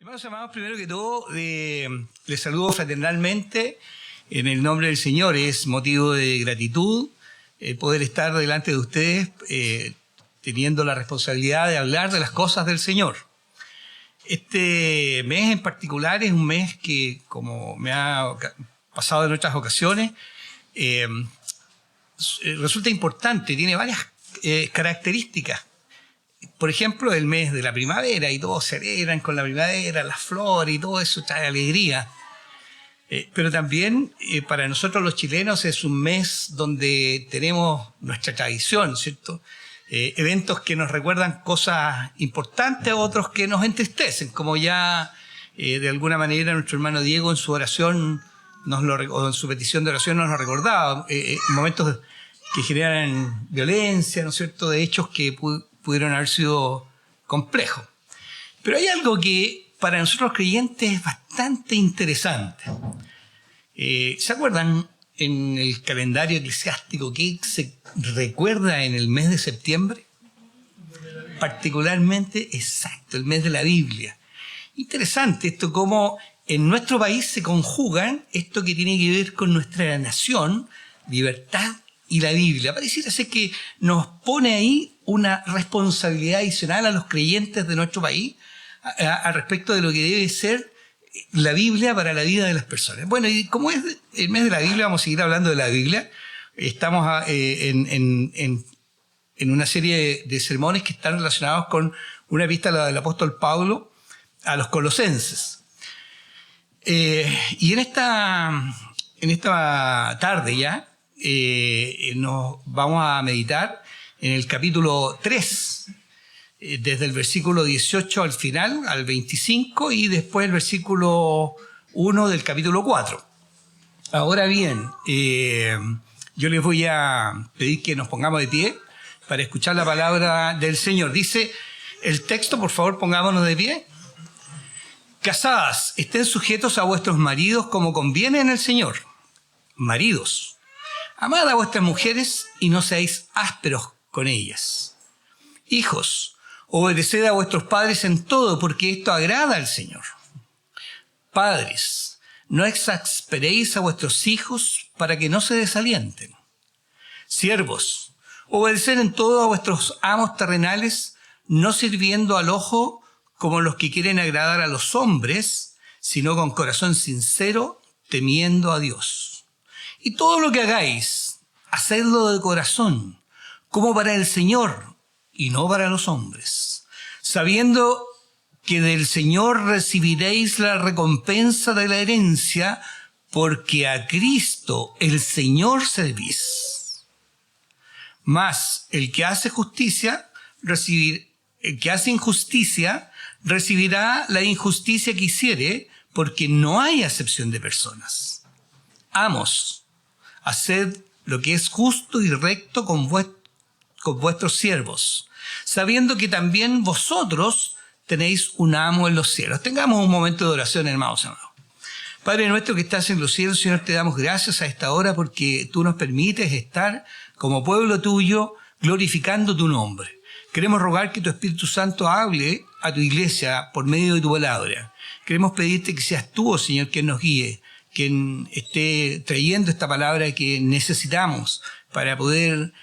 Hermanos amados, primero que todo, les saludo fraternalmente en el nombre del Señor. Es motivo de gratitud poder estar delante de ustedes teniendo la responsabilidad de hablar de las cosas del Señor. Este mes en particular es un mes que, como me ha pasado en otras ocasiones, resulta importante, tiene varias características. Por ejemplo, el mes de la primavera y todos celebran con la primavera, las flores y todo eso trae alegría. Pero también para nosotros los chilenos es un mes donde tenemos nuestra tradición, ¿cierto? Eventos que nos recuerdan cosas importantes, otros que nos entristecen, como ya de alguna manera nuestro hermano Diego en su oración, o en su petición de oración nos lo recordaba, momentos que generan violencia, ¿no es cierto?, de hechos que pudieron haber sido complejos. Pero hay algo que para nosotros los creyentes es bastante interesante. ¿Se acuerdan en el calendario eclesiástico qué se recuerda en el mes de septiembre? Particularmente, exacto, el mes de la Biblia. Interesante esto, cómo en nuestro país se conjugan esto que tiene que ver con nuestra nación, libertad y la Biblia. Pareciera ser que nos pone ahí una responsabilidad adicional a los creyentes de nuestro país al respecto de lo que debe ser la Biblia para la vida de las personas. Bueno, y como es el mes de la Biblia, vamos a seguir hablando de la Biblia. Estamos en una serie de sermones que están relacionados con una epístola del apóstol Pablo a los colosenses. Y en esta tarde ya nos vamos a meditar en el capítulo 3, desde el versículo 18 al final, al 25, y después el versículo 1 del capítulo 4. Ahora bien, yo les voy a pedir que nos pongamos de pie para escuchar la palabra del Señor. Dice el texto, por favor, pongámonos de pie. Casadas, estén sujetos a vuestros maridos como conviene en el Señor. Maridos, amad a vuestras mujeres y no seáis ásperos con ellas. Hijos, obedeced a vuestros padres en todo, porque esto agrada al Señor. Padres, no exasperéis a vuestros hijos para que no se desalienten. Siervos, obedeced en todo a vuestros amos terrenales, no sirviendo al ojo como los que quieren agradar a los hombres, sino con corazón sincero, temiendo a Dios. Y todo lo que hagáis, hacedlo de corazón, como para el Señor y no para los hombres, sabiendo que del Señor recibiréis la recompensa de la herencia, porque a Cristo el Señor servís. Mas el que hace injusticia recibirá la injusticia que hiciere, porque no hay acepción de personas. Amos, haced lo que es justo y recto con vuestros siervos, sabiendo que también vosotros tenéis un amo en los cielos. Tengamos un momento de oración, hermanos amados. Padre nuestro que estás en los cielos, Señor, te damos gracias a esta hora porque tú nos permites estar como pueblo tuyo glorificando tu nombre. Queremos rogar que tu Espíritu Santo hable a tu iglesia por medio de tu palabra. Queremos pedirte que seas tú, oh Señor, quien nos guíe, quien esté trayendo esta palabra que necesitamos para poder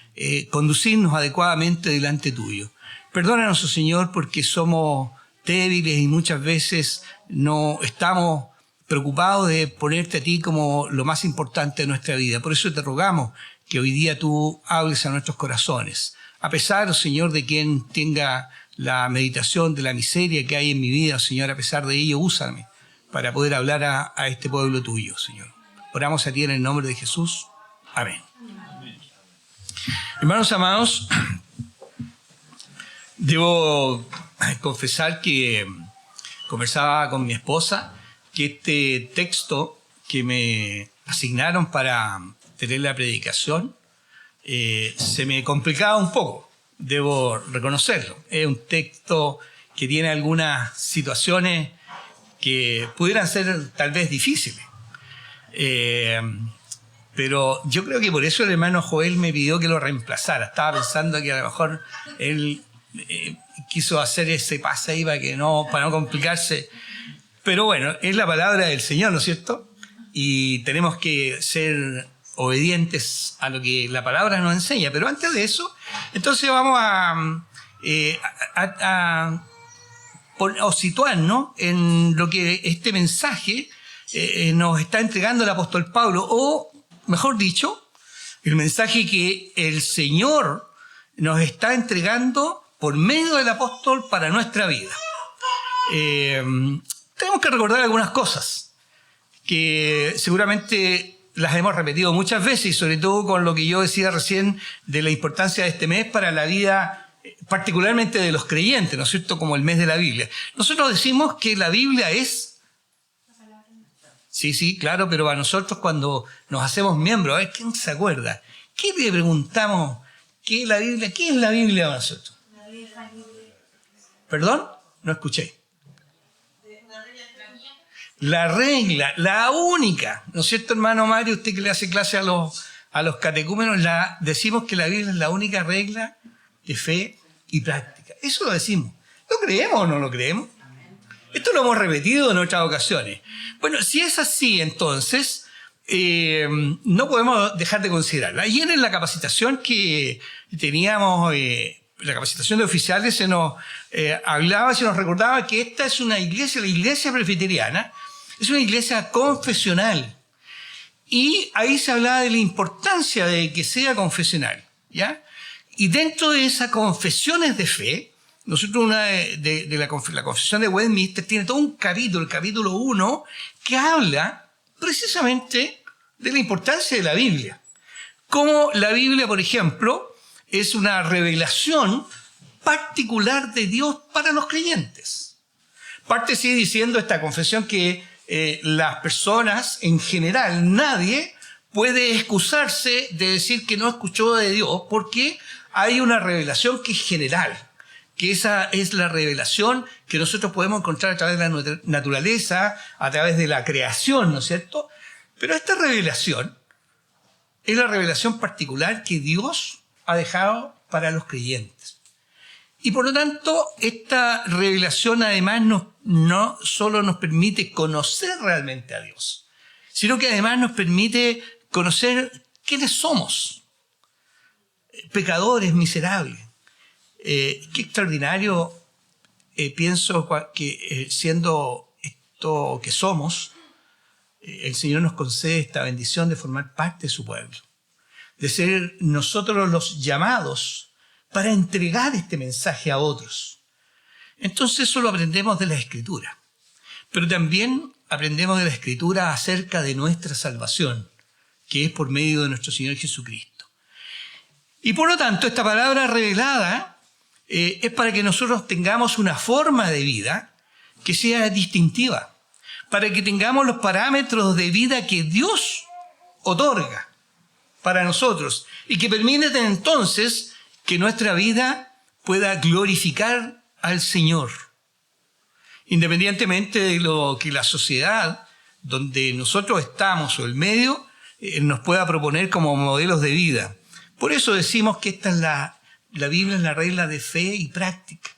conducirnos adecuadamente delante tuyo. Perdónanos, oh Señor, porque somos débiles y muchas veces no estamos preocupados de ponerte a ti como lo más importante de nuestra vida. Por eso te rogamos que hoy día tú hables a nuestros corazones. A pesar, oh Señor, de quien tenga la meditación de la miseria que hay en mi vida, oh Señor, a pesar de ello, úsame para poder hablar a este pueblo tuyo, Señor. Oramos a ti en el nombre de Jesús. Amén. Hermanos amados, debo confesar que conversaba con mi esposa que este texto que me asignaron para tener la predicación se me complicaba un poco, debo reconocerlo. Es un texto que tiene algunas situaciones que pudieran ser tal vez difíciles. Pero yo creo que por eso el hermano Joel me pidió que lo reemplazara. Estaba pensando que a lo mejor él quiso hacer ese pase ahí para no complicarse Pero bueno, es la palabra del Señor, ¿no es cierto? Y tenemos que ser obedientes a lo que la palabra nos enseña. Pero antes de eso, entonces vamos a situarnos en lo que este mensaje nos está entregando el apóstol Pablo, o mejor dicho, el mensaje que el Señor nos está entregando por medio del apóstol para nuestra vida. Tenemos que recordar algunas cosas que seguramente las hemos repetido muchas veces, y sobre todo con lo que yo decía recién de la importancia de este mes para la vida, particularmente de los creyentes, ¿no es cierto?, como el mes de la Biblia. Nosotros decimos que la Biblia es... Sí, claro, pero a nosotros cuando nos hacemos miembros, a ver, ¿quién se acuerda? ¿Qué le preguntamos? ¿Qué es la Biblia? ¿Qué es la Biblia para nosotros? ¿Perdón? No escuché. La regla, la única, ¿no es cierto, hermano Mario? Usted que le hace clase a los catecúmenos, decimos que la Biblia es la única regla de fe y práctica. Eso lo decimos. ¿Lo creemos o no lo creemos? Esto lo hemos repetido en otras ocasiones. Bueno, si es así, entonces, no podemos dejar de considerarla. Ayer en la capacitación que teníamos, la capacitación de oficiales, se nos hablaba, se nos recordaba que esta es una iglesia, la iglesia presbiteriana, es una iglesia confesional. Y ahí se hablaba de la importancia de que sea confesional, ¿ya? Y dentro de esas confesiones de fe, nosotros una de la confesión de Westminster tiene todo un capítulo, el capítulo 1, que habla precisamente de la importancia de la Biblia. Como la Biblia, por ejemplo, es una revelación particular de Dios para los creyentes. Parte sigue diciendo esta confesión que las personas en general, nadie puede excusarse de decir que no escuchó de Dios, porque hay una revelación que es general, que esa es la revelación que nosotros podemos encontrar a través de la naturaleza, a través de la creación, ¿no es cierto? Pero esta revelación es la revelación particular que Dios ha dejado para los creyentes. Y por lo tanto, esta revelación además no solo nos permite conocer realmente a Dios, sino que además nos permite conocer quiénes somos, pecadores miserables. Qué extraordinario, pienso que siendo esto que somos, el Señor nos concede esta bendición de formar parte de su pueblo, de ser nosotros los llamados para entregar este mensaje a otros. Entonces eso lo aprendemos de la Escritura, pero también aprendemos de la Escritura acerca de nuestra salvación, que es por medio de nuestro Señor Jesucristo. Y por lo tanto, esta palabra revelada es para que nosotros tengamos una forma de vida que sea distintiva, para que tengamos los parámetros de vida que Dios otorga para nosotros y que permiten entonces que nuestra vida pueda glorificar al Señor, independientemente de lo que la sociedad donde nosotros estamos o el medio nos pueda proponer como modelos de vida. Por eso decimos que esta es la Biblia es la regla de fe y práctica.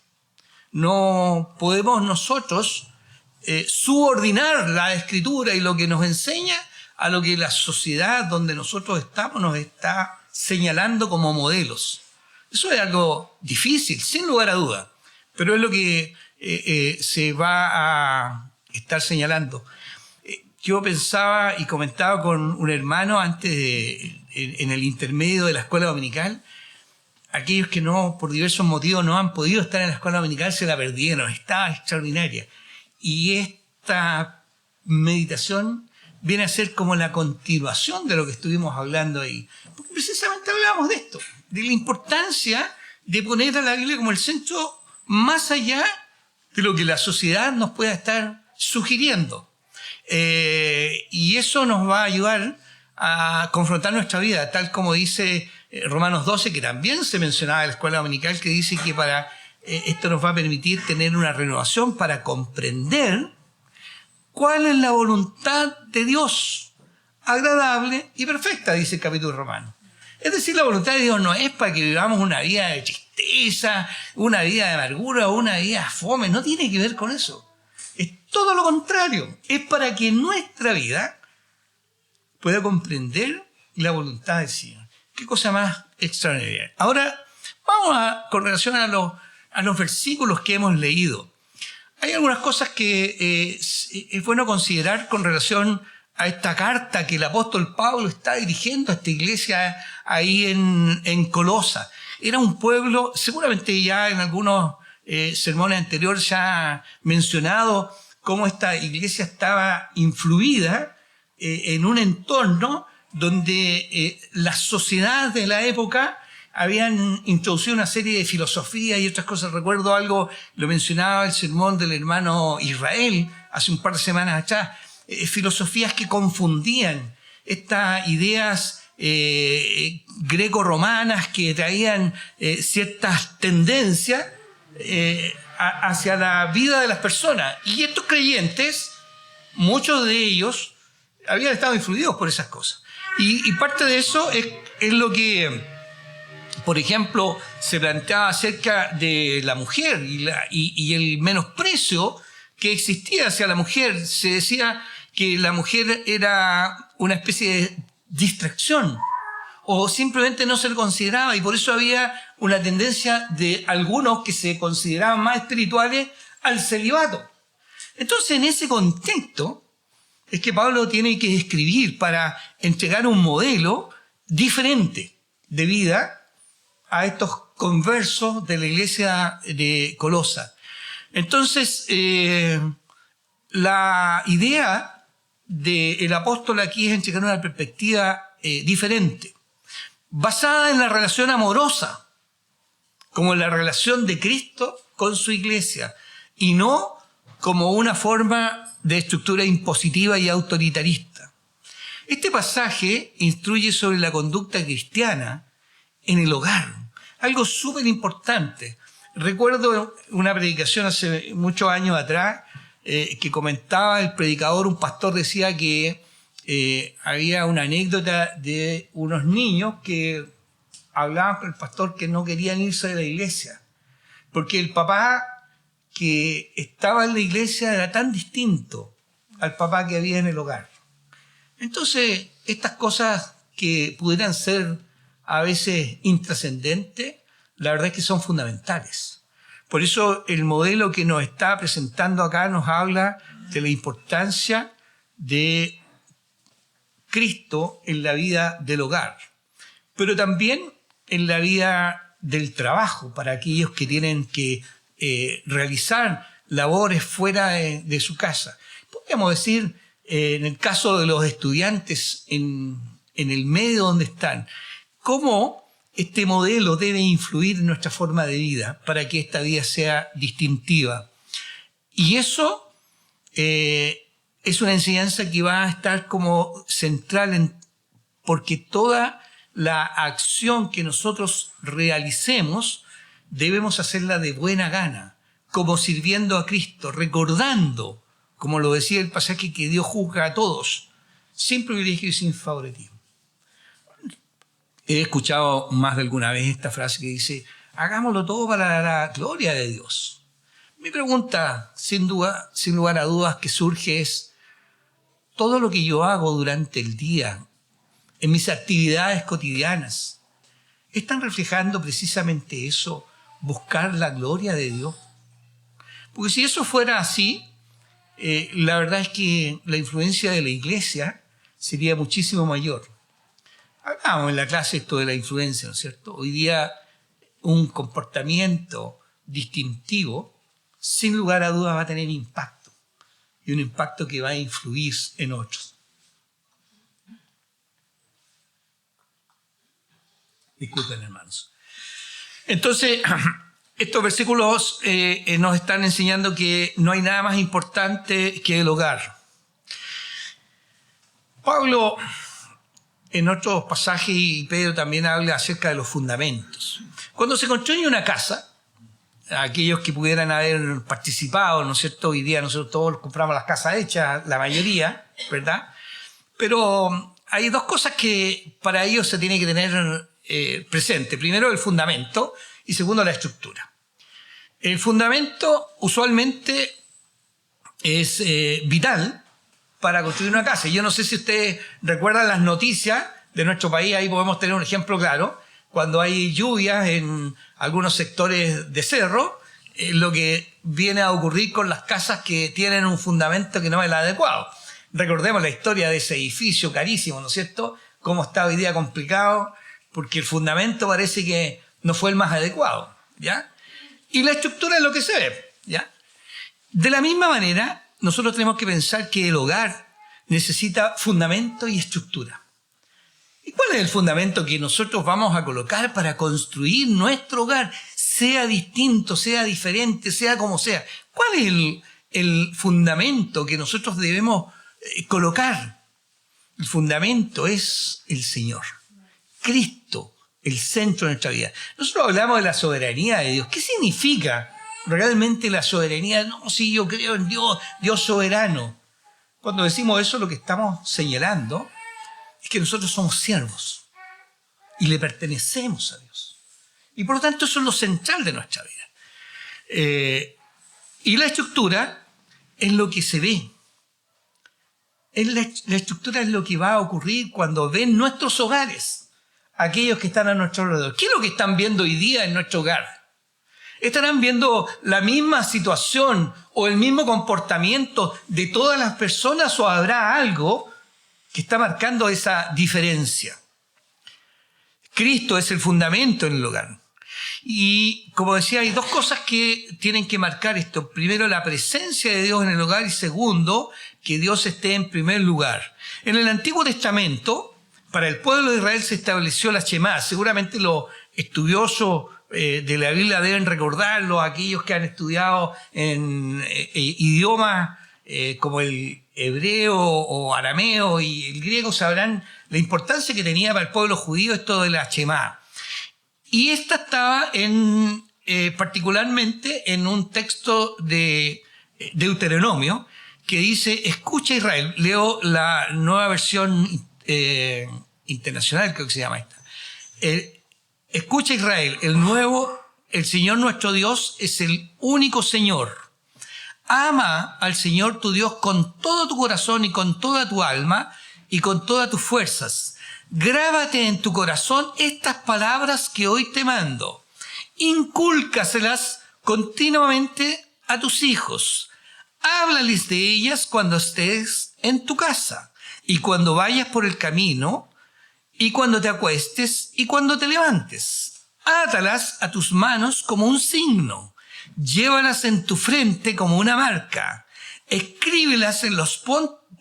No podemos nosotros subordinar la Escritura y lo que nos enseña a lo que la sociedad donde nosotros estamos nos está señalando como modelos. Eso es algo difícil, sin lugar a duda, pero es lo que se va a estar señalando. Yo pensaba y comentaba con un hermano antes en el intermedio de la escuela dominical. Aquellos que no, por diversos motivos, no han podido estar en la escuela dominical se la perdieron, estaba extraordinaria. Y esta meditación viene a ser como la continuación de lo que estuvimos hablando ahí. Porque precisamente hablábamos de esto, de la importancia de poner a la Biblia como el centro más allá de lo que la sociedad nos pueda estar sugiriendo. Y eso nos va a ayudar a confrontar nuestra vida, tal como dice Romanos 12, que también se mencionaba en la escuela dominical, que dice que esto nos va a permitir tener una renovación para comprender cuál es la voluntad de Dios, agradable y perfecta, dice el capítulo romano. Es decir, la voluntad de Dios no es para que vivamos una vida de tristeza, una vida de amargura o una vida fome, no tiene que ver con eso. todo lo contrario. Es para que nuestra vida pueda comprender la voluntad del Señor. Qué cosa más extraordinaria. Ahora, con relación a los versículos que hemos leído. Hay algunas cosas que es bueno considerar con relación a esta carta que el apóstol Pablo está dirigiendo a esta iglesia ahí en Colosa. Era un pueblo, seguramente ya en algunos sermones anteriores ya ha mencionado cómo esta iglesia estaba influida en un entorno donde las sociedades de la época habían introducido una serie de filosofías y otras cosas. Recuerdo algo, lo mencionaba el sermón del hermano Israel hace un par de semanas atrás, filosofías que confundían estas ideas greco-romanas que traían ciertas tendencias hacia la vida de las personas. Y estos creyentes, muchos de ellos, habían estado influidos por esas cosas. Y parte de eso es lo que, por ejemplo, se planteaba acerca de la mujer y el menosprecio que existía hacia la mujer. Se decía que la mujer era una especie de distracción o simplemente no se le consideraba, y por eso había una tendencia de algunos que se consideraban más espirituales al celibato. Entonces, en ese contexto es que Pablo tiene que escribir para entregar un modelo diferente de vida a estos conversos de la iglesia de Colosa. Entonces, la idea del apóstol aquí es entregar una perspectiva diferente, basada en la relación amorosa, como en la relación de Cristo con su iglesia, y no como una forma de estructura impositiva y autoritarista. Este pasaje instruye sobre la conducta cristiana en el hogar, algo súper importante. Recuerdo una predicación hace muchos años atrás que comentaba el predicador, un pastor decía que había una anécdota de unos niños que hablaban con el pastor que no querían irse de la iglesia, porque el papá que estaba en la iglesia era tan distinto al papá que había en el hogar. Entonces, estas cosas que pudieran ser a veces intrascendentes, la verdad es que son fundamentales. Por eso el modelo que nos está presentando acá nos habla de la importancia de Cristo en la vida del hogar, pero también en la vida del trabajo, para aquellos que tienen que realizar labores fuera de su casa. Podríamos decir, en el caso de los estudiantes en el medio donde están, cómo este modelo debe influir en nuestra forma de vida para que esta vida sea distintiva. Y eso es una enseñanza que va a estar como central porque toda la acción que nosotros realicemos debemos hacerla de buena gana, como sirviendo a Cristo, recordando, como lo decía el pasaje, que Dios juzga a todos, sin privilegio y sin favoritismo. He escuchado más de alguna vez esta frase que dice, hagámoslo todo para la gloria de Dios. Mi pregunta, sin lugar a dudas, que surge es, ¿todo lo que yo hago durante el día, en mis actividades cotidianas, están reflejando precisamente eso, buscar la gloria de Dios? Porque si eso fuera así, la verdad es que la influencia de la iglesia sería muchísimo mayor. Hablamos en la clase esto de la influencia, ¿no es cierto? Hoy día un comportamiento distintivo, sin lugar a dudas, va a tener impacto. Y un impacto que va a influir en otros. Disculpen, hermanos. Entonces, estos versículos nos están enseñando que no hay nada más importante que el hogar. Pablo, en otros pasajes, y Pedro también habla acerca de los fundamentos. Cuando se construye una casa, aquellos que pudieran haber participado, ¿no es cierto? Hoy día nosotros todos compramos las casas hechas, la mayoría, ¿verdad? Pero hay dos cosas que para ellos se tiene que tener presente. Primero, el fundamento, y segundo, la estructura. El fundamento usualmente es vital para construir una casa. Yo no sé si ustedes recuerdan las noticias de nuestro país, ahí podemos tener un ejemplo claro. Cuando hay lluvias en algunos sectores de cerro, lo que viene a ocurrir con las casas que tienen un fundamento que no es el adecuado. Recordemos la historia de ese edificio carísimo, ¿no es cierto? Cómo está hoy día complicado, porque el fundamento parece que no fue el más adecuado, ¿ya? Y la estructura es lo que se ve, ¿ya? De la misma manera, nosotros tenemos que pensar que el hogar necesita fundamento y estructura. ¿Y cuál es el fundamento que nosotros vamos a colocar para construir nuestro hogar? Sea distinto, sea diferente, sea como sea. ¿Cuál es el fundamento que nosotros debemos colocar? El fundamento es el Señor. Cristo, el centro de nuestra vida. Nosotros hablamos de la soberanía de Dios. ¿Qué significa realmente la soberanía? No, si yo creo en Dios, Dios soberano. Cuando decimos eso, lo que estamos señalando es que nosotros somos siervos y le pertenecemos a Dios. Y por lo tanto eso es lo central de nuestra vida. Y la estructura es lo que se ve. La estructura es lo que va a ocurrir cuando ven nuestros hogares, aquellos que están a nuestro alrededor. ¿Qué es lo que están viendo hoy día en nuestro hogar? ¿Estarán viendo la misma situación o el mismo comportamiento de todas las personas o habrá algo que está marcando esa diferencia? Cristo es el fundamento en el hogar. Y como decía, hay dos cosas que tienen que marcar esto. Primero, la presencia de Dios en el hogar y segundo, que Dios esté en primer lugar. En el Antiguo Testamento, para el pueblo de Israel se estableció la Shemá. Seguramente los estudiosos de la Biblia deben recordarlo, aquellos que han estudiado en idiomas como el hebreo o arameo y el griego sabrán la importancia que tenía para el pueblo judío esto de la Shemá. Y esta estaba particularmente en un texto de Deuteronomio que dice: escucha Israel. Leo la nueva versión internacional, creo que se llama esta. Escucha Israel, el Señor nuestro Dios es el único Señor. Ama al Señor tu Dios con todo tu corazón y con toda tu alma y con todas tus fuerzas. Grábate en tu corazón estas palabras que hoy te mando. Incúlcaselas continuamente a tus hijos. Háblales de ellas cuando estés en tu casa y cuando vayas por el camino y cuando te acuestes y cuando te levantes. Átalas a tus manos como un signo. Llévalas en tu frente como una marca. Escríbelas en los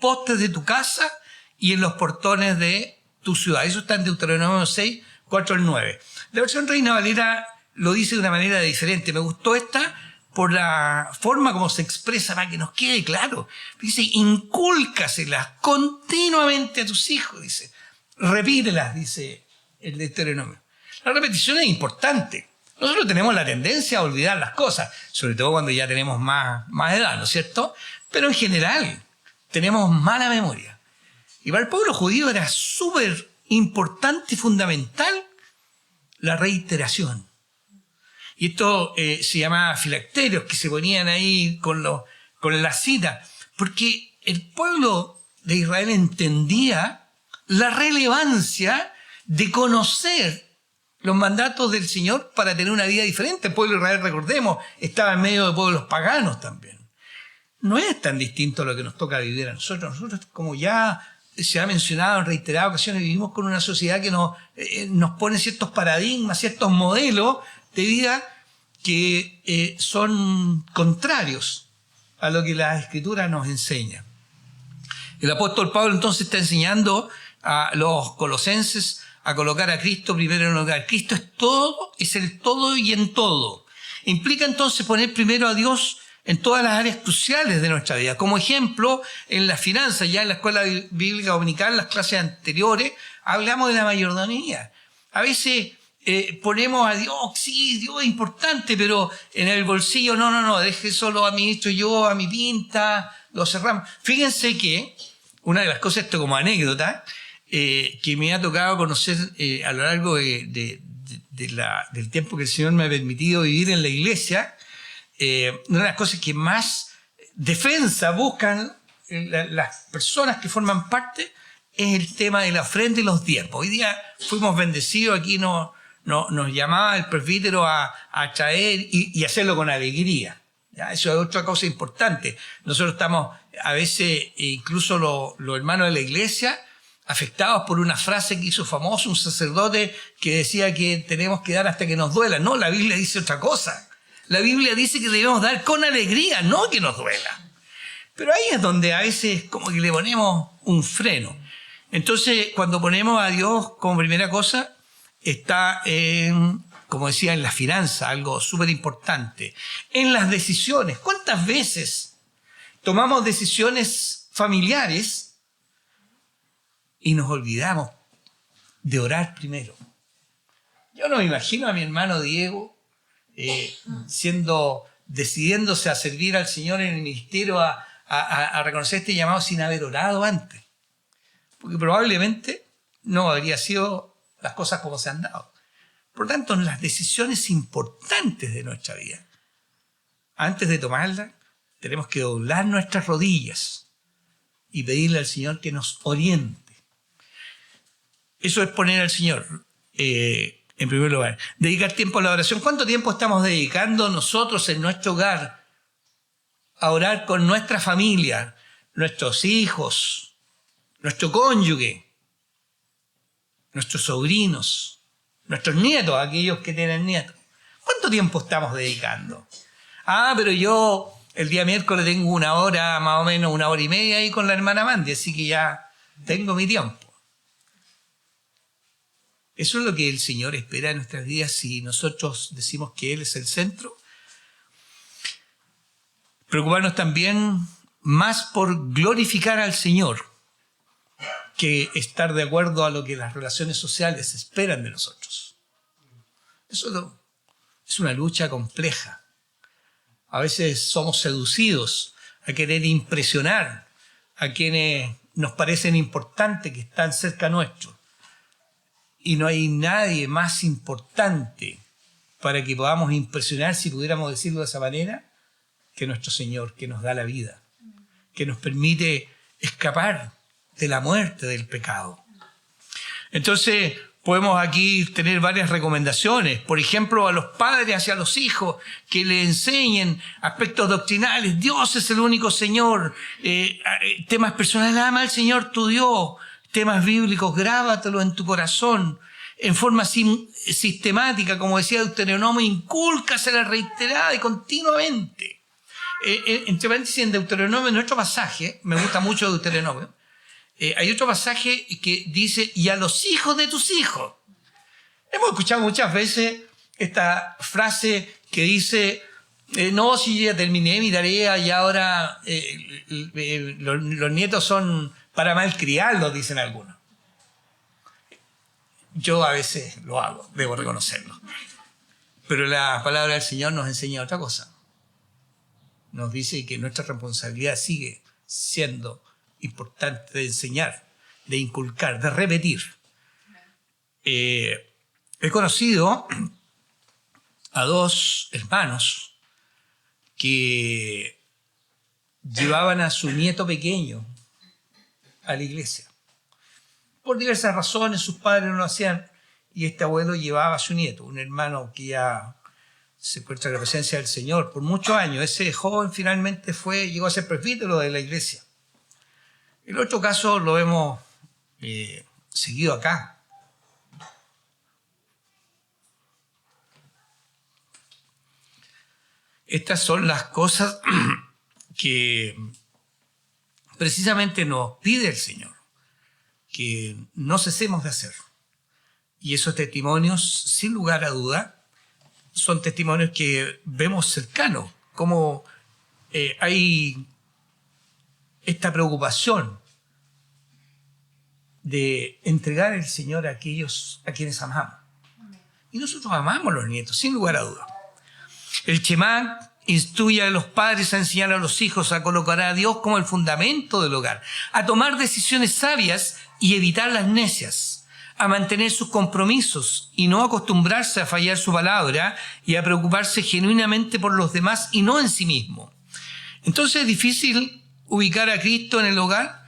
postes de tu casa y en los portones de tu ciudad. Eso está en Deuteronomio 6, 4 al 9. La versión Reina Valera lo dice de una manera diferente. Me gustó esta por la forma como se expresa para que nos quede claro. Dice: incúlcaselas continuamente a tus hijos. Dice: repítelas, dice el Deuteronomio. La repetición es importante. Nosotros tenemos la tendencia a olvidar las cosas, sobre todo cuando ya tenemos más edad, ¿no es cierto? Pero en general tenemos mala memoria. Y para el pueblo judío era súper importante y fundamental la reiteración. Y esto se llamaba filacterios, que se ponían ahí con la cita, porque el pueblo de Israel entendía la relevancia de conocer los mandatos del Señor para tener una vida diferente. El pueblo de Israel, recordemos, estaba en medio de pueblos paganos también. No es tan distinto a lo que nos toca vivir a nosotros. Nosotros, como ya se ha mencionado en reiteradas ocasiones, vivimos con una sociedad que nos pone ciertos paradigmas, ciertos modelos de vida que son contrarios a lo que la Escritura nos enseña. El apóstol Pablo entonces está enseñando a los colosenses a colocar a Cristo primero en el hogar. Cristo es todo, es el todo y en todo. Implica entonces poner primero a Dios en todas las áreas cruciales de nuestra vida. Como ejemplo, en las finanzas, ya en la escuela bíblica dominical, las clases anteriores, hablamos de la mayordomía. A veces ponemos a Dios, sí, Dios es importante, pero en el bolsillo, no, deje eso lo administro yo, a mi pinta, lo cerramos. Fíjense que, una de las cosas, esto como anécdota, que me ha tocado conocer a lo largo del tiempo que el Señor me ha permitido vivir en la iglesia, una de las cosas que más defensa buscan las personas que forman parte es el tema de la ofrenda y los diezmos. Hoy día fuimos bendecidos, aquí nos llamaba el presbítero a traer y hacerlo con alegría. ¿Ya? Eso es otra cosa importante. Nosotros estamos a veces, incluso los hermanos de la iglesia, afectados por una frase que hizo famoso un sacerdote que decía que tenemos que dar hasta que nos duela. No, la Biblia dice otra cosa. La Biblia dice que debemos dar con alegría, no que nos duela. Pero ahí es donde a veces como que le ponemos un freno. Entonces, cuando ponemos a Dios como primera cosa, está como decía, en la finanza, algo súper importante. En las decisiones. ¿Cuántas veces tomamos decisiones familiares y nos olvidamos de orar primero? Yo no me imagino a mi hermano Diego decidiéndose a servir al Señor en el ministerio, a reconocer este llamado sin haber orado antes. Porque probablemente no habría sido las cosas como se han dado. Por lo tanto, en las decisiones importantes de nuestra vida, antes de tomarlas, tenemos que doblar nuestras rodillas y pedirle al Señor que nos oriente. Eso es poner al Señor en primer lugar. Dedicar tiempo a la oración. ¿Cuánto tiempo estamos dedicando nosotros en nuestro hogar a orar con nuestra familia, nuestros hijos, nuestro cónyuge, nuestros sobrinos, nuestros nietos, aquellos que tienen nietos? ¿Cuánto tiempo estamos dedicando? Pero yo el día miércoles tengo una hora, más o menos una hora y media ahí con la hermana Mandy, así que ya tengo mi tiempo. Eso es lo que el Señor espera en nuestras vidas si nosotros decimos que Él es el centro. Preocuparnos también más por glorificar al Señor que estar de acuerdo a lo que las relaciones sociales esperan de nosotros. Eso es una lucha compleja. A veces somos seducidos a querer impresionar a quienes nos parecen importantes, que están cerca nuestro. Y no hay nadie más importante para que podamos impresionar, si pudiéramos decirlo de esa manera, que nuestro Señor, que nos da la vida, que nos permite escapar de la muerte, del pecado. Entonces, podemos aquí tener varias recomendaciones. Por ejemplo, a los padres hacia los hijos, que le enseñen aspectos doctrinales. Dios es el único Señor. Temas personales, ama al Señor tu Dios. Temas bíblicos, grábatelo en tu corazón. En forma sistemática, como decía Deuteronomio, incúlcasela reiterada y continuamente. Entre paréntesis, en Deuteronomio, en otro pasaje, me gusta mucho Deuteronomio, hay otro pasaje que dice, y a los hijos de tus hijos. Hemos escuchado muchas veces esta frase que dice, no, si ya terminé mi tarea y ahora los nietos son para malcriarlos, dicen algunos. Yo a veces lo hago, debo reconocerlo. Pero la palabra del Señor nos enseña otra cosa. Nos dice que nuestra responsabilidad sigue siendo importante de enseñar, de inculcar, de repetir. He conocido a dos hermanos que llevaban a su nieto pequeño a la iglesia. Por diversas razones sus padres no lo hacían y este abuelo llevaba a su nieto, un hermano que ya se encuentra en la presencia del Señor por muchos años. Ese joven finalmente llegó a ser presbítero de la iglesia. El otro caso lo hemos seguido acá. Estas son las cosas que precisamente nos pide el Señor, que no cesemos de hacer. Y esos testimonios, sin lugar a duda, son testimonios que vemos cercanos, como hay esta preocupación de entregar el Señor a aquellos a quienes amamos. Y nosotros amamos a los nietos, sin lugar a duda. El Shema instruye a los padres a enseñar a los hijos a colocar a Dios como el fundamento del hogar, a tomar decisiones sabias y evitar las necias, a mantener sus compromisos y no acostumbrarse a fallar su palabra y a preocuparse genuinamente por los demás y no en sí mismo. Entonces es difícil ubicar a Cristo en el hogar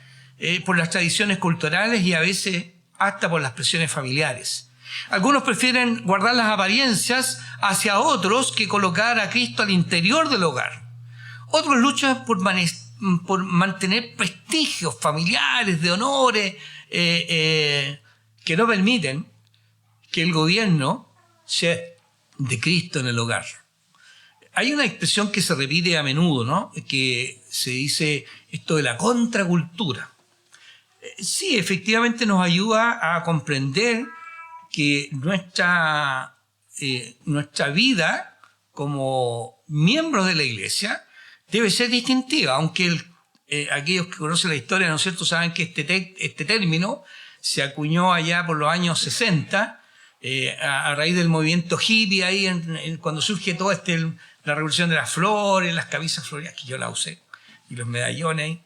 por las tradiciones culturales y a veces hasta por las presiones familiares. Algunos prefieren guardar las apariencias hacia otros que colocar a Cristo al interior del hogar. Otros luchan por mantener prestigios familiares, de honores, que no permiten que el gobierno sea de Cristo en el hogar. Hay una expresión que se repite a menudo, ¿no? Que se dice esto de la contracultura. Sí, efectivamente nos ayuda a comprender que nuestra vida como miembros de la iglesia debe ser distintiva, aunque aquellos que conocen la historia, ¿no es cierto?, saben que este término se acuñó allá por los años 60, a raíz del movimiento hippie, ahí cuando surge todo la revolución de las flores, las camisas floreadas, que yo la usé, y los medallones,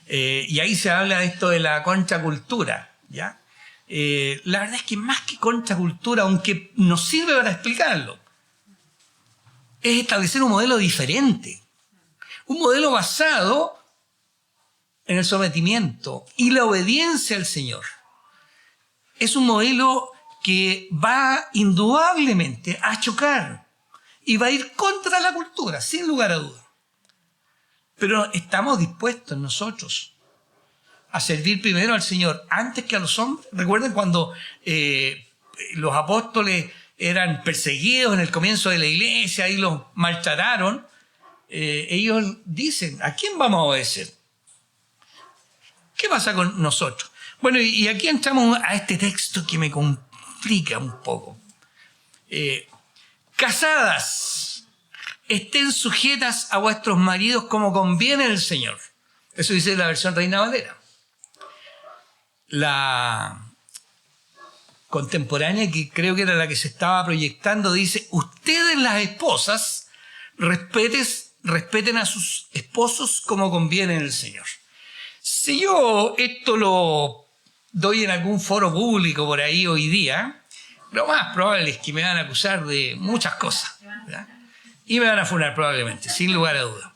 y ahí se habla de esto de la contracultura, ¿ya? La verdad es que más que contracultura, aunque nos sirve para explicarlo, es establecer un modelo diferente, un modelo basado en el sometimiento y la obediencia al Señor. Es un modelo que va indudablemente a chocar y va a ir contra la cultura, sin lugar a dudas. Pero estamos dispuestos nosotros a servir primero al Señor antes que a los hombres. Recuerden cuando los apóstoles eran perseguidos en el comienzo de la iglesia y los maltrataron. Ellos dicen, ¿a quién vamos a obedecer? ¿Qué pasa con nosotros? Bueno, y aquí entramos a este texto que me complica un poco. Casadas, estén sujetas a vuestros maridos como conviene el Señor. Eso dice la versión Reina Valera. La contemporánea, que creo que era la que se estaba proyectando, dice, ustedes las esposas respeten a sus esposos como conviene el Señor. Si yo esto lo doy en algún foro público por ahí hoy día, lo más probable es que me van a acusar de muchas cosas, ¿verdad? Y me van a funar probablemente, sin lugar a dudas.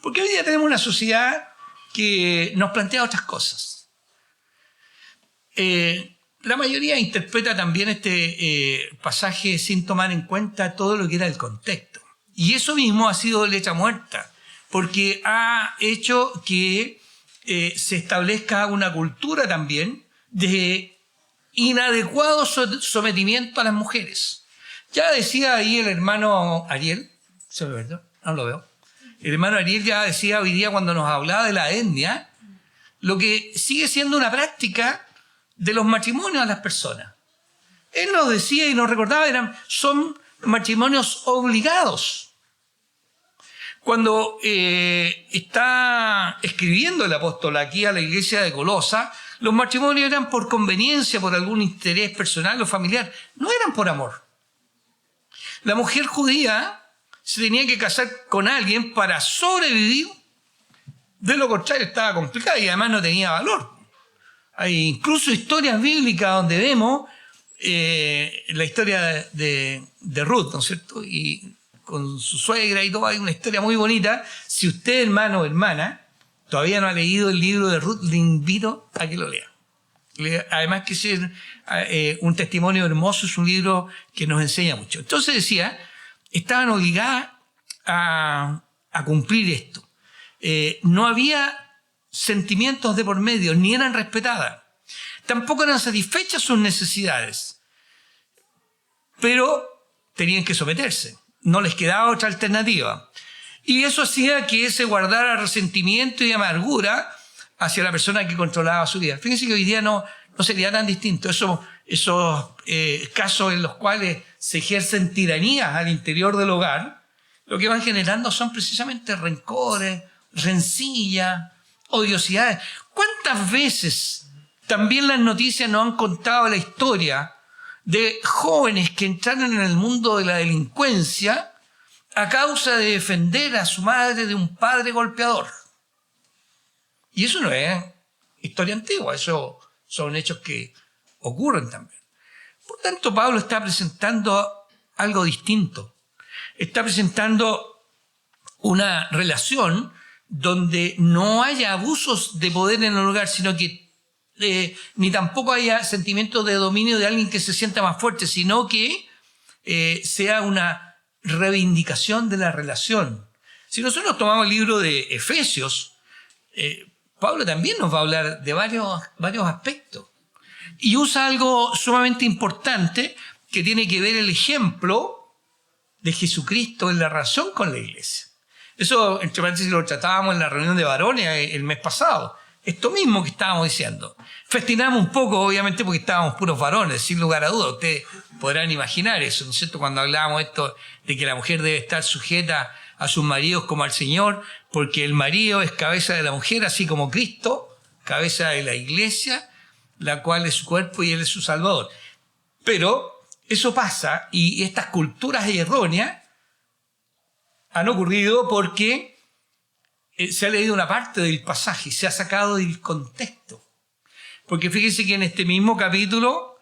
Porque hoy día tenemos una sociedad que nos plantea otras cosas. La mayoría interpreta también este pasaje sin tomar en cuenta todo lo que era el contexto. Y eso mismo ha sido letra muerta, porque ha hecho que se establezca una cultura también de inadecuado sometimiento a las mujeres. Ya decía ahí el hermano Ariel, ¿se ve, verdad? No lo veo. El hermano Ariel ya decía hoy día cuando nos hablaba de la etnia, lo que sigue siendo una práctica de los matrimonios a las personas. Él nos decía y nos recordaba, son matrimonios obligados. Cuando está escribiendo el apóstol aquí a la iglesia de Colosa, los matrimonios eran por conveniencia, por algún interés personal o familiar, no eran por amor. La mujer judía se tenía que casar con alguien para sobrevivir, de lo contrario estaba complicada y además no tenía valor. Hay incluso historias bíblicas donde vemos la historia de Ruth, ¿no es cierto? Y con su suegra y todo, hay una historia muy bonita. Si usted, hermano o hermana, todavía no ha leído el libro de Ruth, le invito a que lo lea. Además que es un testimonio hermoso, es un libro que nos enseña mucho. Entonces decía, estaban obligadas a cumplir esto. No había sentimientos de por medio, ni eran respetadas. Tampoco eran satisfechas sus necesidades. Pero tenían que someterse. No les quedaba otra alternativa. Y eso hacía que se guardara resentimiento y amargura hacia la persona que controlaba su vida. Fíjense que hoy día no sería tan distinto. Esos casos en los cuales se ejercen tiranías al interior del hogar, lo que van generando son precisamente rencores, rencillas, odiosidades. ¿Cuántas veces también las noticias nos han contado la historia de jóvenes que entraron en el mundo de la delincuencia a causa de defender a su madre de un padre golpeador? Y eso no es historia antigua, eso son hechos que ocurren también. Por tanto, Pablo está presentando algo distinto. Está presentando una relación donde no haya abusos de poder en el hogar, sino que ni tampoco haya sentimientos de dominio de alguien que se sienta más fuerte, sino que sea una reivindicación de la relación. Si nosotros tomamos el libro de Efesios, Pablo también nos va a hablar de varios aspectos. Y usa algo sumamente importante que tiene que ver el ejemplo de Jesucristo en la relación con la iglesia. Eso, entre paréntesis, lo tratábamos en la reunión de varones el mes pasado. Esto mismo que estábamos diciendo. Festinamos un poco, obviamente, porque estábamos puros varones, sin lugar a dudas. Ustedes podrán imaginar eso, ¿no es cierto? Cuando hablábamos esto de que la mujer debe estar sujeta a sus maridos como al Señor, porque el marido es cabeza de la mujer, así como Cristo, cabeza de la iglesia, la cual es su cuerpo y Él es su Salvador. Pero eso pasa y estas culturas erróneas han ocurrido porque se ha leído una parte del pasaje y se ha sacado del contexto. Porque fíjense que en este mismo capítulo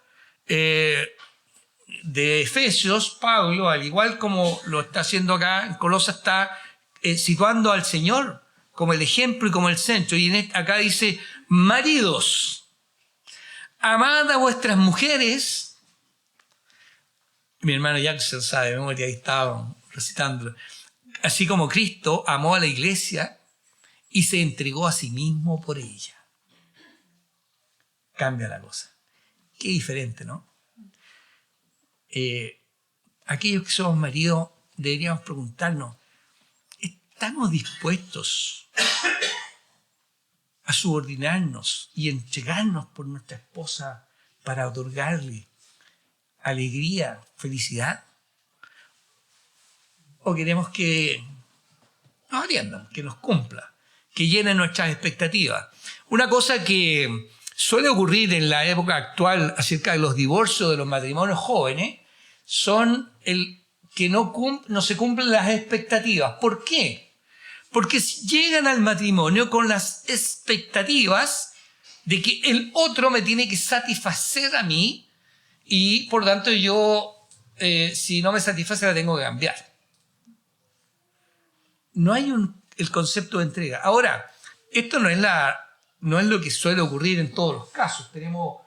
de Efesios, Pablo, al igual como lo está haciendo acá en Colosas, está situando al Señor como el ejemplo y como el centro. Y acá dice, maridos, amad a vuestras mujeres. Mi hermano Jackson sabe de memoria, ahí estaba recitándolo. Así como Cristo amó a la iglesia y se entregó a sí mismo por ella. Cambia la cosa. Qué diferente, ¿no? Aquellos que somos maridos deberíamos preguntarnos, ¿estamos dispuestos a subordinarnos y entregarnos por nuestra esposa para otorgarle alegría, felicidad? ¿O queremos que nos atiendan, que nos cumpla, que llene nuestras expectativas? Una cosa que suele ocurrir en la época actual acerca de los divorcios de los matrimonios jóvenes son el que no se cumplen las expectativas. ¿Por qué? Porque llegan al matrimonio con las expectativas de que el otro me tiene que satisfacer a mí y por tanto yo, si no me satisface, la tengo que cambiar. No hay el concepto de entrega. Ahora, esto no es lo que suele ocurrir en todos los casos. Tenemos,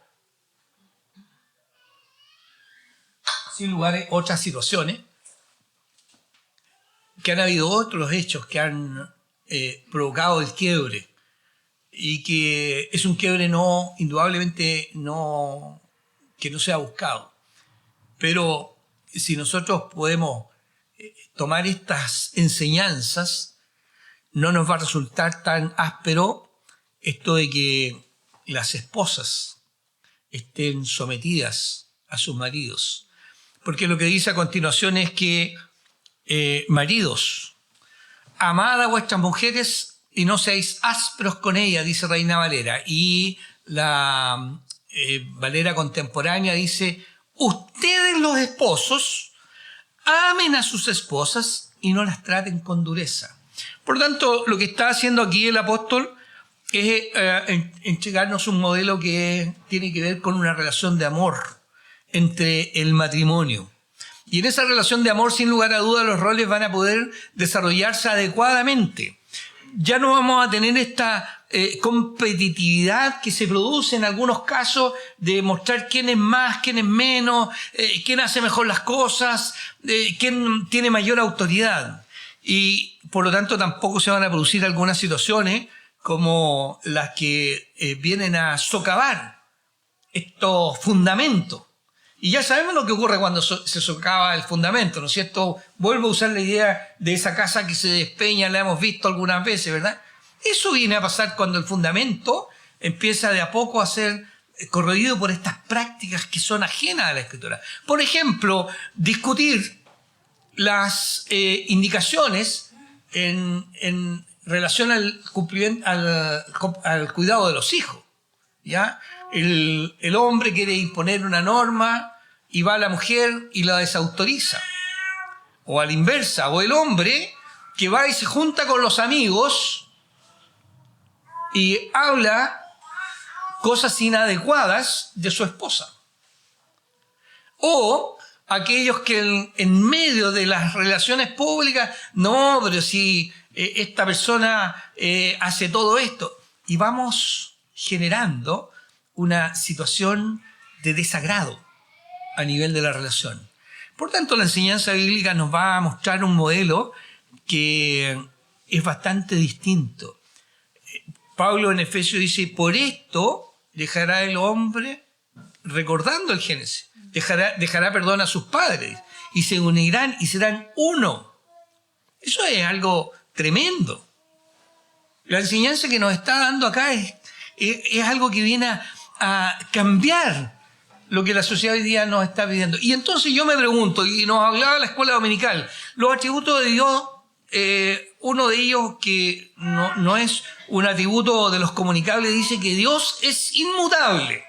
sin lugar, otras situaciones que han habido otros hechos que han provocado el quiebre y que es un quiebre indudablemente que no se ha buscado. Pero si nosotros podemos tomar estas enseñanzas, no nos va a resultar tan áspero esto de que las esposas estén sometidas a sus maridos. Porque lo que dice a continuación es que, maridos, amad a vuestras mujeres y no seáis ásperos con ellas, dice Reina Valera. Y la Valera contemporánea dice, ustedes los esposos amen a sus esposas y no las traten con dureza. Por lo tanto, lo que está haciendo aquí el apóstol es entregarnos un modelo que tiene que ver con una relación de amor entre el matrimonio. Y en esa relación de amor, sin lugar a dudas, los roles van a poder desarrollarse adecuadamente. Ya no vamos a tener esta competitividad que se produce en algunos casos de mostrar quién es más, quién es menos, quién hace mejor las cosas, quién tiene mayor autoridad. Y por lo tanto tampoco se van a producir algunas situaciones como las que vienen a socavar estos fundamentos. Y ya sabemos lo que ocurre cuando se socava el fundamento, ¿no es cierto? Vuelvo a usar la idea de esa casa que se despeña, la hemos visto algunas veces, ¿verdad? Eso viene a pasar cuando el fundamento empieza de a poco a ser corroído por estas prácticas que son ajenas a la Escritura. Por ejemplo, discutir las indicaciones en relación al cuidado de los hijos, ¿ya? El hombre quiere imponer una norma y va a la mujer y la desautoriza. O a la inversa, o el hombre que va y se junta con los amigos y habla cosas inadecuadas de su esposa. O aquellos que en medio de las relaciones públicas, no, pero si esta persona hace todo esto. Y vamos generando una situación de desagrado a nivel de la relación. Por tanto, la enseñanza bíblica nos va a mostrar un modelo que es bastante distinto. Pablo en Efesios dice, por esto dejará el hombre, recordando el Génesis, dejará perdón a sus padres y se unirán y serán uno. Eso es algo tremendo. La enseñanza que nos está dando acá es algo que viene a cambiar lo que la sociedad hoy día nos está pidiendo. Y entonces yo me pregunto, y nos hablaba la escuela dominical, los atributos de Dios, uno de ellos que no es un atributo de los comunicables, dice que Dios es inmutable.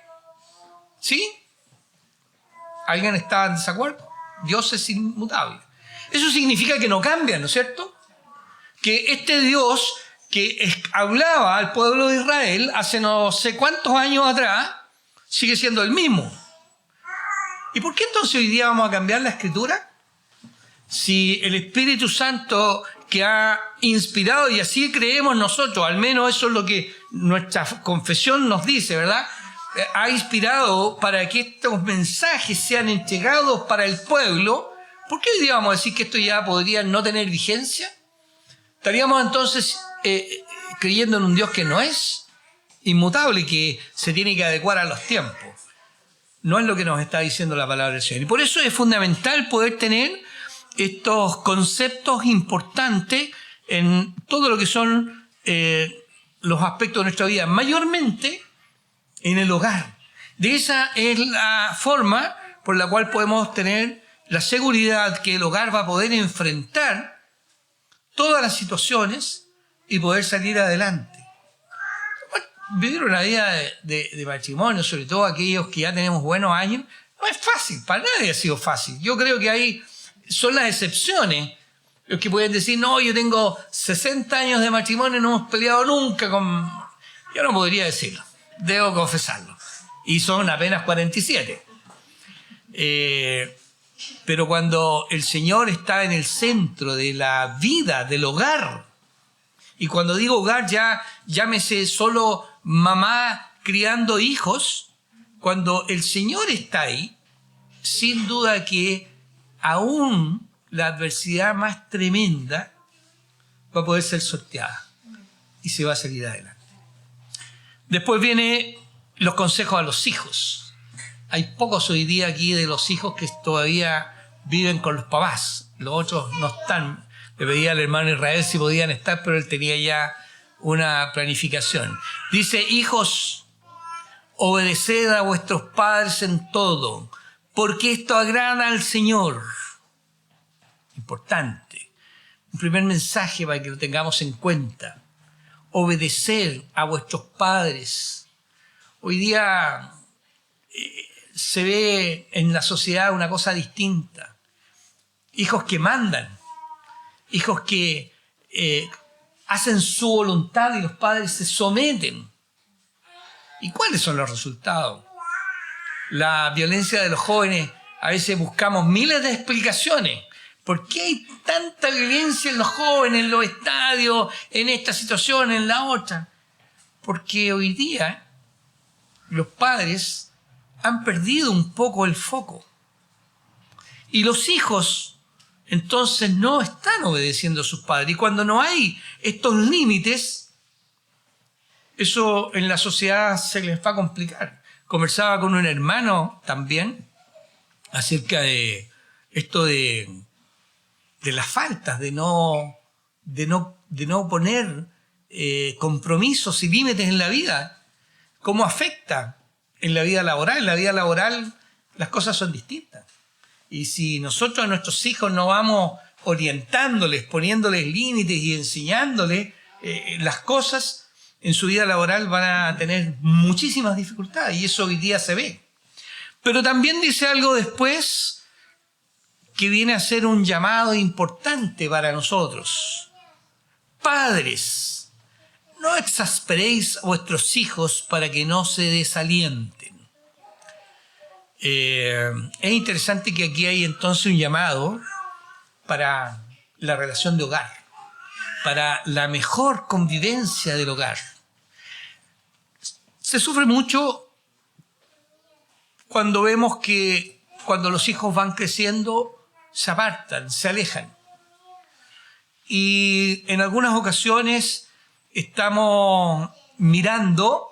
¿Sí? ¿Alguien está en desacuerdo? Dios es inmutable. Eso significa que no cambia, ¿no es cierto? Que este Dios que hablaba al pueblo de Israel hace no sé cuántos años atrás, sigue siendo el mismo. ¿Y por qué entonces hoy día vamos a cambiar la Escritura? Si el Espíritu Santo que ha inspirado, y así creemos nosotros, al menos eso es lo que nuestra confesión nos dice, ¿verdad? Ha inspirado para que estos mensajes sean entregados para el pueblo. ¿Por qué hoy día vamos a decir que esto ya podría no tener vigencia? Estaríamos entonces creyendo en un Dios que no es inmutable y que se tiene que adecuar a los tiempos. No es lo que nos está diciendo la palabra del Señor. Y por eso es fundamental poder tener estos conceptos importantes en todo lo que son los aspectos de nuestra vida, mayormente en el hogar. De esa es la forma por la cual podemos tener la seguridad que el hogar va a poder enfrentar todas las situaciones y poder salir adelante. Vivir una vida de matrimonio, sobre todo aquellos que ya tenemos buenos años, no es fácil, para nadie ha sido fácil. Yo creo que ahí son las excepciones los que pueden decir, no, yo tengo 60 años de matrimonio y no hemos peleado nunca con... Yo no podría decirlo, debo confesarlo. Y son apenas 47. Pero cuando el Señor está en el centro de la vida, del hogar, y cuando digo hogar ya llámese solo mamá criando hijos, cuando el Señor está ahí, sin duda que aún la adversidad más tremenda va a poder ser sorteada y se va a salir adelante. Después vienen los consejos a los hijos. Hay pocos hoy día aquí de los hijos que todavía viven con los papás. Los otros no están. Le pedí al hermano Israel si podían estar, pero él tenía ya una planificación. Dice, hijos, obedeced a vuestros padres en todo, porque esto agrada al Señor. Importante. Un primer mensaje para que lo tengamos en cuenta. Obedecer a vuestros padres. Hoy día se ve en la sociedad una cosa distinta. Hijos que mandan. Hijos que hacen su voluntad y los padres se someten. ¿Y cuáles son los resultados? La violencia de los jóvenes, a veces buscamos miles de explicaciones. ¿Por qué hay tanta violencia en los jóvenes, en los estadios, en esta situación, en la otra? Porque hoy día los padres han perdido un poco el foco. Y los hijos entonces no están obedeciendo a sus padres. Y cuando no hay estos límites, eso en la sociedad se les va a complicar. Conversaba con un hermano también acerca de esto de las faltas, de no poner compromisos y límites en la vida. ¿Cómo afecta en la vida laboral? En la vida laboral las cosas son distintas. Y si nosotros a nuestros hijos no vamos orientándoles, poniéndoles límites y enseñándoles las cosas, en su vida laboral van a tener muchísimas dificultades. Y eso hoy día se ve. Pero también dice algo después que viene a ser un llamado importante para nosotros. Padres, no exasperéis a vuestros hijos para que no se desalienten. Es interesante que aquí hay entonces un llamado para la relación de hogar, para la mejor convivencia del hogar. Se sufre mucho cuando vemos que cuando los hijos van creciendo se apartan, se alejan. Y en algunas ocasiones estamos mirando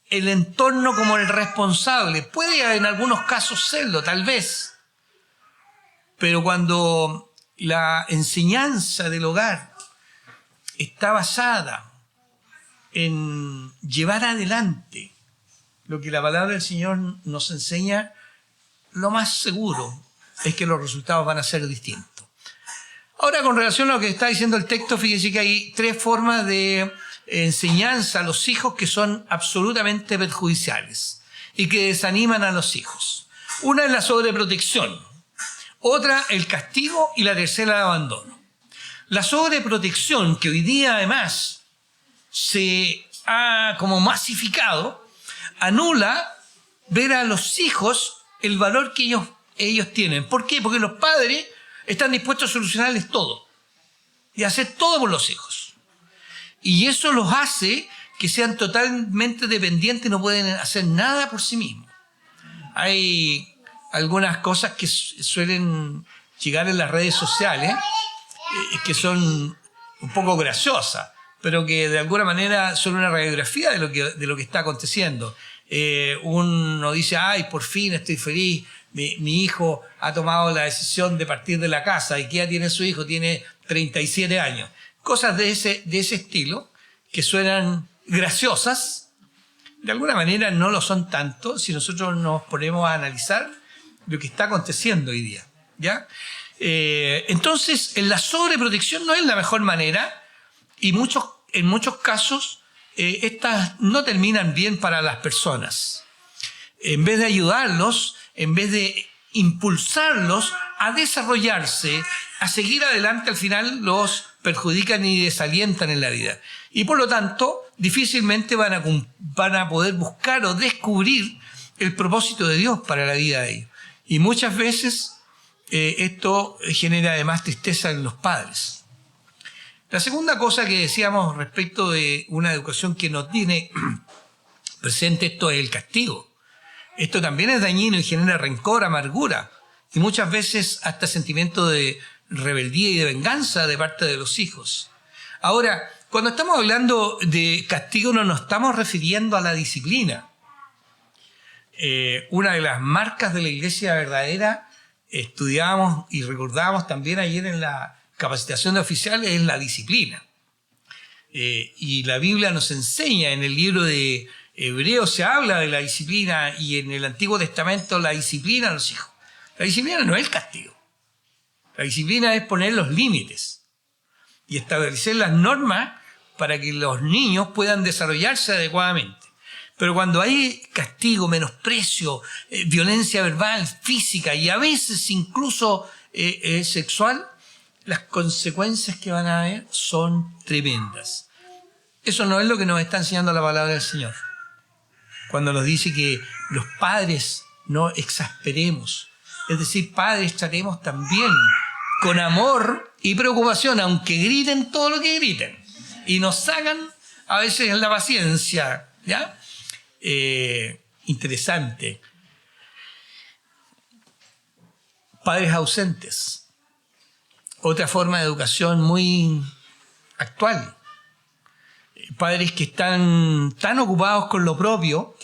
el entorno como el responsable. Puede en algunos casos serlo, tal vez. Pero cuando la enseñanza del hogar está basada en llevar adelante lo que la palabra del Señor nos enseña, lo más seguro es que los resultados van a ser distintos. Ahora, con relación a lo que está diciendo el texto, fíjense que hay 3 formas de enseñanza a los hijos que son absolutamente perjudiciales y que desaniman a los hijos. Una es la sobreprotección, otra el castigo y la tercera el abandono. La sobreprotección, que hoy día además se ha como masificado, anula ver a los hijos el valor que ellos tienen. ¿Por qué? Porque los padres están dispuestos a solucionarles todo y a hacer todo por los hijos. Y eso los hace que sean totalmente dependientes y no pueden hacer nada por sí mismos. Hay algunas cosas que suelen llegar en las redes sociales que son un poco graciosas, pero que de alguna manera son una radiografía de lo que está aconteciendo. Uno dice, ay, por fin estoy feliz, mi hijo ha tomado la decisión de partir de la casa. ¿Y qué edad tiene su hijo? Tiene 37 años. Cosas de ese estilo que suenan graciosas, de alguna manera no lo son tanto si nosotros nos ponemos a analizar lo que está aconteciendo hoy día, ¿ya? Entonces, la sobreprotección no es la mejor manera y en muchos casos estas no terminan bien para las personas. En vez de ayudarlos, en vez de impulsarlos a desarrollarse, a seguir adelante, al final los perjudican y desalientan en la vida. Y por lo tanto, difícilmente van a poder buscar o descubrir el propósito de Dios para la vida de ellos. Y muchas veces esto genera además tristeza en los padres. La segunda cosa que decíamos respecto de una educación que no tiene presente esto es el castigo. Esto también es dañino y genera rencor, amargura y muchas veces hasta sentimiento de rebeldía y de venganza de parte de los hijos. Ahora, cuando estamos hablando de castigo no nos estamos refiriendo a la disciplina. Una de las marcas de la iglesia verdadera, estudiábamos y recordábamos también ayer en la capacitación de oficiales, es la disciplina. Y la Biblia nos enseña, en el libro de Hebreos se habla de la disciplina y en el Antiguo Testamento la disciplina a los hijos. La disciplina no es el castigo. La disciplina es poner los límites y establecer las normas para que los niños puedan desarrollarse adecuadamente. Pero cuando hay castigo, menosprecio, violencia verbal, física y a veces incluso sexual, las consecuencias que van a haber son tremendas. Eso no es lo que nos está enseñando la palabra del Señor. Cuando nos dice que los padres no exasperemos, es decir, padres tratemos también con amor y preocupación, aunque griten todo lo que griten, y nos sacan a veces la paciencia, ¿ya? Interesante. Padres ausentes. Otra forma de educación muy actual. Padres que están tan ocupados con lo propio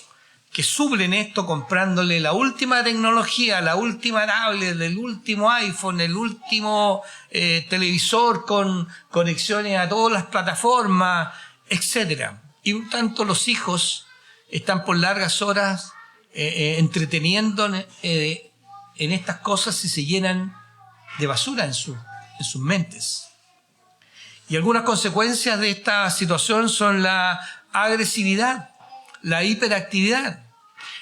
que suplen esto comprándole la última tecnología, la última tablet, el último iPhone, el último televisor con conexiones a todas las plataformas, etc. Y por tanto los hijos están por largas horas entreteniendo en estas cosas y se llenan de basura en sus mentes. Y algunas consecuencias de esta situación son la agresividad, la hiperactividad,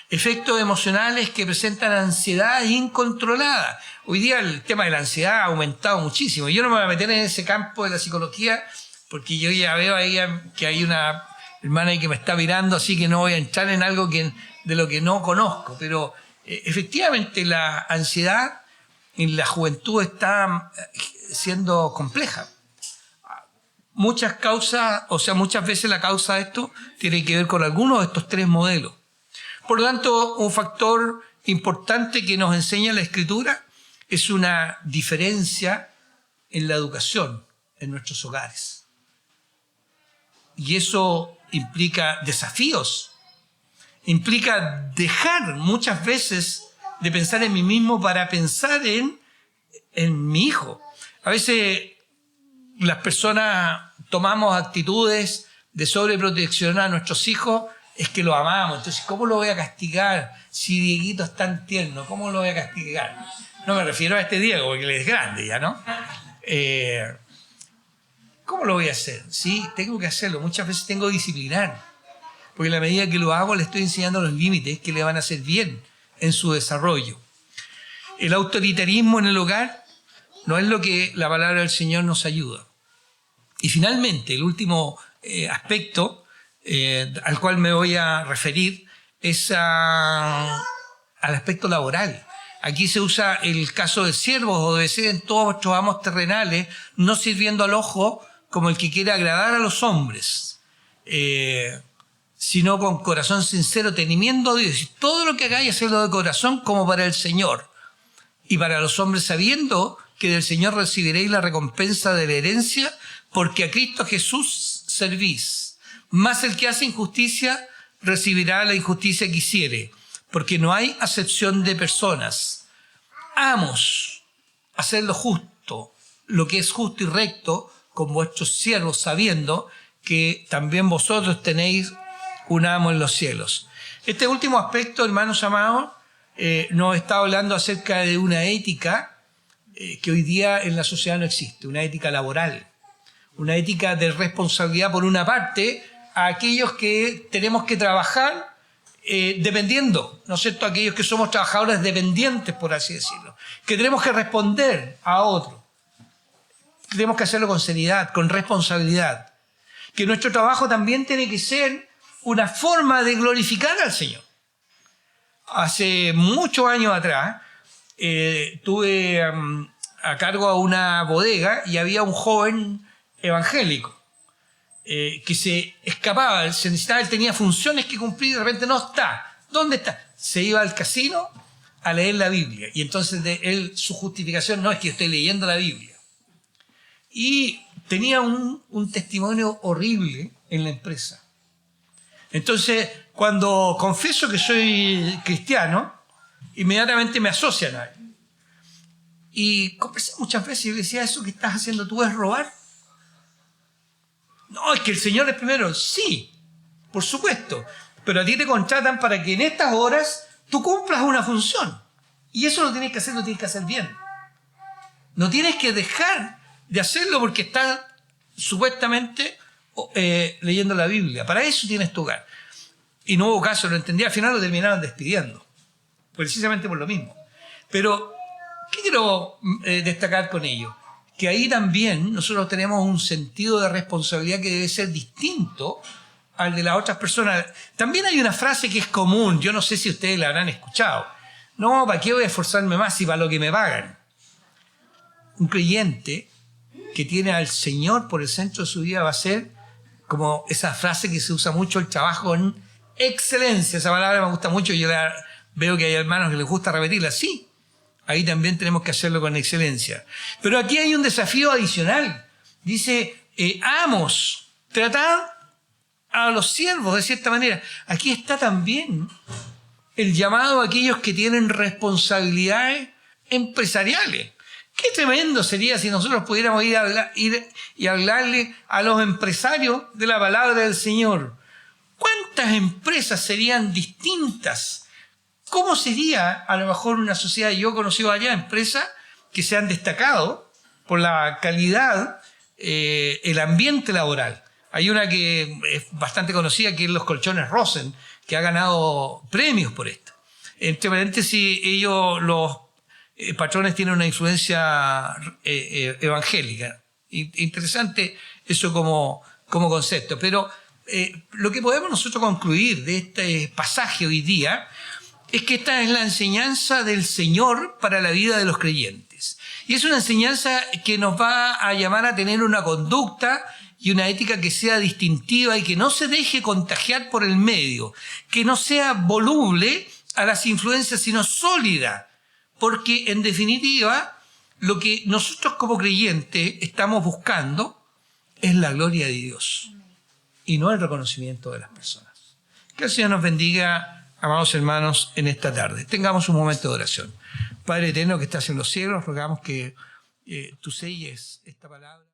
efectos emocionales que presentan ansiedad incontrolada. Hoy día el tema de la ansiedad ha aumentado muchísimo. Yo no me voy a meter en ese campo de la psicología porque yo ya veo ahí que hay una hermana ahí que me está mirando, así que no voy a entrar en algo de lo que no conozco. Pero Efectivamente, la ansiedad en la juventud está siendo compleja. Muchas causas, o sea, muchas veces la causa de esto tiene que ver con algunos de estos tres modelos. Por lo tanto, un factor importante que nos enseña la Escritura es una diferencia en la educación en nuestros hogares. Y eso implica desafíos, implica dejar muchas veces de pensar en mí mismo para pensar en mi hijo. A veces las personas tomamos actitudes de sobreprotección a nuestros hijos, es que lo amamos. Entonces, ¿cómo lo voy a castigar si Dieguito es tan tierno? ¿Cómo lo voy a castigar? No me refiero a este Diego, porque él es grande ya, ¿no? ¿Cómo lo voy a hacer? Sí, tengo que hacerlo. Muchas veces tengo que disciplinar, porque en la medida que lo hago le estoy enseñando los límites que le van a hacer bien en su desarrollo. El autoritarismo en el hogar no es lo que la palabra del Señor nos ayuda. Y finalmente, el último aspecto al cual me voy a referir es al aspecto laboral. Aquí se usa el caso de siervos, obedeced en todos vuestros amos terrenales, no sirviendo al ojo como el que quiere agradar a los hombres, sino con corazón sincero, temiendo a Dios. Y todo lo que hagáis, hacedlo de corazón como para el Señor. Y para los hombres, sabiendo que del Señor recibiréis la recompensa de la herencia, porque a Cristo Jesús servís. Mas el que hace injusticia recibirá la injusticia que hiciere, porque no hay acepción de personas. Amos, haced lo justo, lo que es justo y recto, con vuestros siervos, sabiendo que también vosotros tenéis un amo en los cielos. Este último aspecto, hermanos amados, nos está hablando acerca de una ética que hoy día en la sociedad no existe, una ética laboral, una ética de responsabilidad por una parte a aquellos que tenemos que trabajar dependiendo, ¿no es cierto?, aquellos que somos trabajadores dependientes, por así decirlo, que tenemos que responder a otro, tenemos que hacerlo con seriedad, con responsabilidad, que nuestro trabajo también tiene que ser una forma de glorificar al Señor. Hace muchos años atrás tuve a cargo a una bodega y había un joven evangélico que se escapaba, se necesitaba, él tenía funciones que cumplir y de repente no está. ¿Dónde está? Se iba al casino a leer la Biblia. Y entonces su justificación no es que yo estoy leyendo la Biblia. Y tenía un testimonio horrible en la empresa. Entonces, cuando confieso que soy cristiano, inmediatamente me asocian a él. Y conversé muchas veces y le decía, ¿eso que estás haciendo tú es robar? No, es que el Señor es primero. Sí, por supuesto. Pero a ti te contratan para que en estas horas tú cumplas una función. Y eso lo tienes que hacer, lo tienes que hacer bien. No tienes que dejar de hacerlo porque estás supuestamente leyendo la Biblia. Para eso tienes tu hogar. Y no hubo caso, lo entendí. Al final lo terminaron despidiendo. Precisamente por lo mismo. Pero, ¿qué quiero destacar con ello? Que ahí también nosotros tenemos un sentido de responsabilidad que debe ser distinto al de las otras personas. También hay una frase que es común, yo no sé si ustedes la habrán escuchado. No, ¿para qué voy a esforzarme más si para lo que me pagan? Un creyente que tiene al Señor por el centro de su vida va a ser como esa frase que se usa mucho, el trabajo en excelencia. Esa palabra me gusta mucho, yo veo que hay hermanos que les gusta repetirla. Sí. Ahí también tenemos que hacerlo con excelencia. Pero aquí hay un desafío adicional. Dice, amos, tratad a los siervos de cierta manera. Aquí está también el llamado a aquellos que tienen responsabilidades empresariales. Qué tremendo sería si nosotros pudiéramos ir y hablarle a los empresarios de la palabra del Señor. ¿Cuántas empresas serían distintas? ¿Cómo sería a lo mejor una sociedad? Yo he conocido allá empresas que se han destacado por la calidad, el ambiente laboral. Hay una que es bastante conocida, que es los colchones Rosen, que ha ganado premios por esto. Entre paréntesis, los patrones tienen una influencia evangélica. Interesante eso como concepto. Pero lo que podemos nosotros concluir de este pasaje hoy día es que esta es la enseñanza del Señor para la vida de los creyentes. Y es una enseñanza que nos va a llamar a tener una conducta y una ética que sea distintiva y que no se deje contagiar por el medio, que no sea voluble a las influencias, sino sólida. Porque, en definitiva, lo que nosotros como creyentes estamos buscando es la gloria de Dios y no el reconocimiento de las personas. Que el Señor nos bendiga, amados hermanos, en esta tarde. Tengamos un momento de oración. Padre eterno que estás en los cielos, rogamos que tú selles esta palabra.